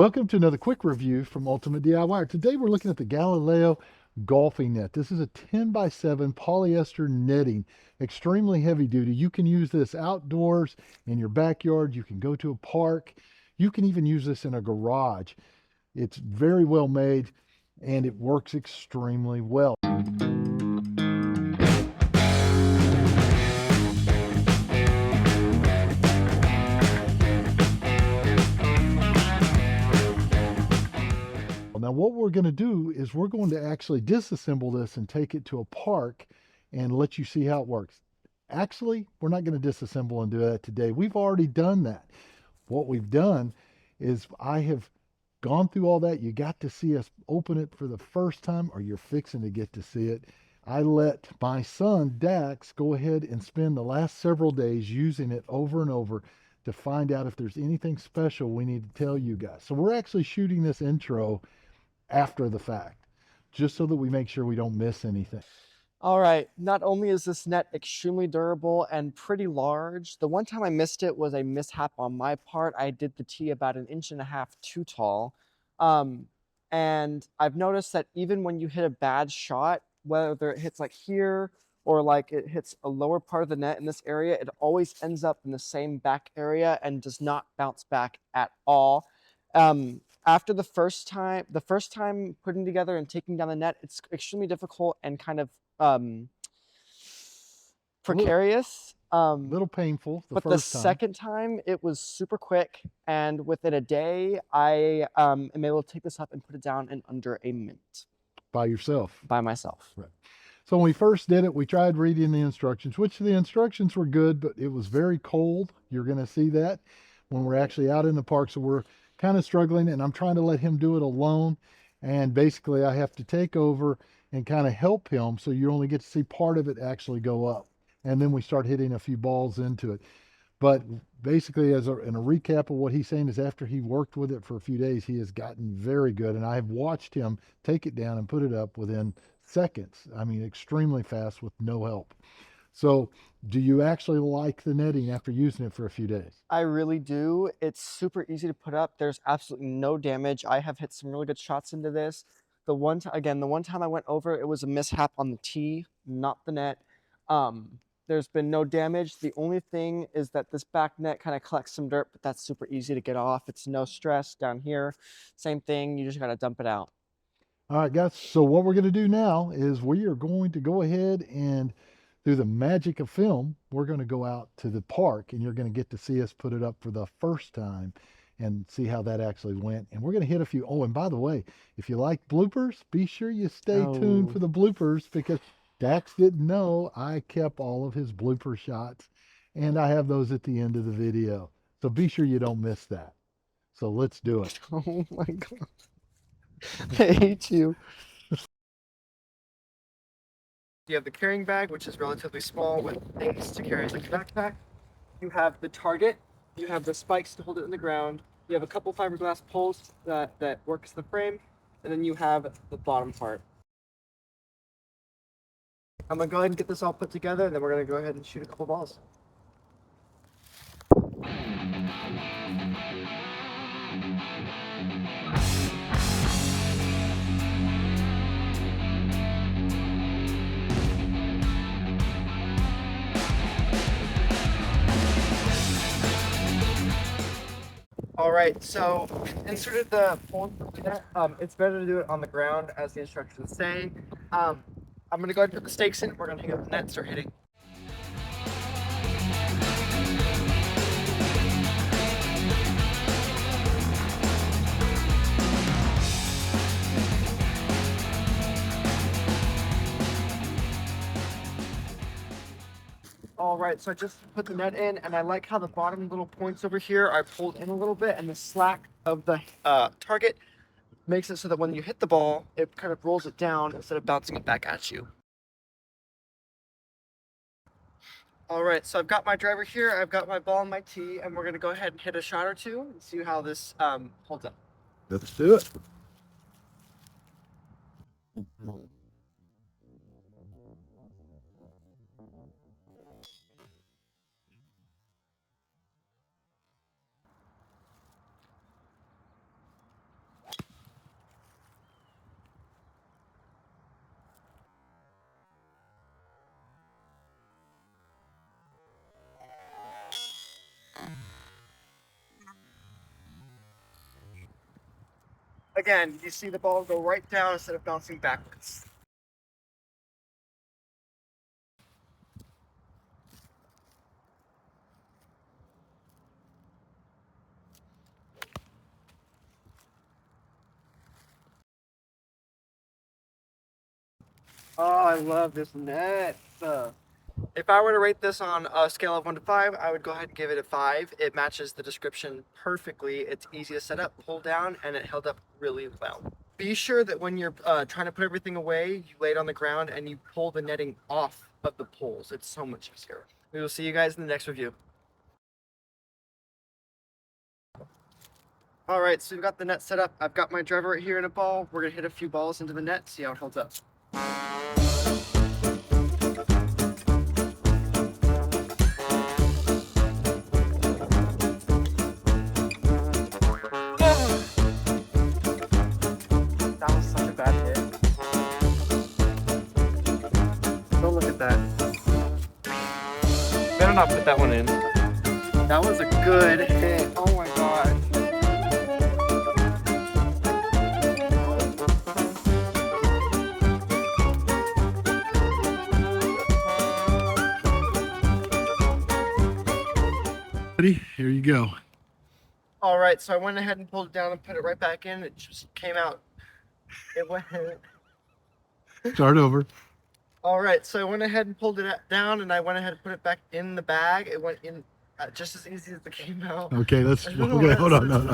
Welcome to another quick review from Ultimate DIY. Today we're looking at the Galileo golfing net. This is a 10 by 7 polyester netting, extremely heavy duty. You can use this outdoors in your backyard. You can go to a park. You can even use this in a garage. It's very well made and it works extremely well. Now, what we're going to do is we're going to actually disassemble this and take it to a park and let you see how it works. Actually, we're not going to disassemble and do that today. We've already done that. What we've done is I have gone through all that. You got to see us open it for the first time, or you're fixing to get to see it. I let my son, Dax, go ahead and spend the last several days using it over and over to find out if there's anything special we need to tell you guys. So we're actually shooting this intro after the fact, just so that we make sure we don't miss anything. All right, not only is this net extremely durable and pretty large, the one time I missed it was a mishap on my part. I did the tee about 1.5 inches too tall. And I've noticed that even when you hit a bad shot, whether it hits like here or like it hits a lower part of the net in this area, it always ends up in the same back area and does not bounce back at all. After the first time putting together and taking down the net, it's extremely difficult and kind of A little, precarious. little painful the But the first time. second time, it was super quick, and within a day, I am able to take this up and put it down in under a minute By yourself. by myself. Right. So when we first did it, we tried reading the instructions, which the instructions were good, but it was very cold. You're going to see that when we're actually out in the park. So we're kind of struggling, and I'm trying to let him do it alone. And basically, I have to take over and kind of help him. So you only get to see part of it actually go up. And then we start hitting a few balls into it. But basically, in a recap of what he's saying is after he worked with it for a few days, he has gotten very good. And I have watched him take it down and put it up within seconds. I mean, extremely fast with no help. So, do you actually like the netting after using it for a few days? I really do. It's super easy to put up. There's absolutely no damage. I have hit some really good shots into this. The one time I went over, it was a mishap on the tee, not the net. There's been no damage. The only thing is that this back net kind of collects some dirt, but that's super easy to get off. It's no stress down here. Same thing. You just got to dump it out. All right, guys. So, what we're going to do now is we are going to go ahead and through the magic of film, we're going to go out to the park and you're going to get to see us put it up for the first time and see how that actually went. And we're going to hit a few. Oh, and by the way, if you like bloopers, be sure you stay tuned Oh, for the bloopers because Dax didn't know I kept all of his blooper shots and I have those at the end of the video. So be sure you don't miss that. So let's do it. oh my God. I hate you. You have the carrying bag, which is relatively small with things to carry like a backpack. You have the target. You have the spikes to hold it in the ground. You have a couple fiberglass poles that works the frame, and then you have the bottom part. I'm gonna go ahead and get this all put together, and then we're gonna go ahead and shoot a couple balls. All right, so inserted the pole. It's better to do it on the ground, as the instructions say. I'm gonna go ahead and put the stakes in. We're gonna hang up the net and start hitting. All right, so I just put the net in, and I like how the bottom little points over here are pulled in a little bit, and the slack of the target makes it so that when you hit the ball, it kind of rolls it down instead of bouncing it back at you. All right, so I've got my driver here, I've got my ball and my tee, and we're gonna go ahead and hit a shot or two and see how this holds up. Let's do it. Again, you see the ball go right down instead of bouncing backwards. Oh, I love this net. If I were to rate this on a scale of 1 to 5, I would go ahead and give it a 5. It matches the description perfectly. It's easy to set up, pull down, and it held up really well. Be sure that when you're trying to put everything away, you lay it on the ground and you pull the netting off of the poles. It's so much easier. We will see you guys in the next review. All right, so we've got the net set up. I've got my driver right here in a ball. We're gonna hit a few balls into the net, see how it holds up. That was such a bad hit. Don't look at that. Better not put that one in. That was a good hit. Oh my god. Ready? Here you go. All right, so I went ahead and pulled it down and put it right back in. It just came out. It went. Start over. All right, so I went ahead and pulled it down, and I went ahead and put it back in the bag. It went in just as easy as it came out. Okay, let's I don't know okay, what hold else on. to No, no.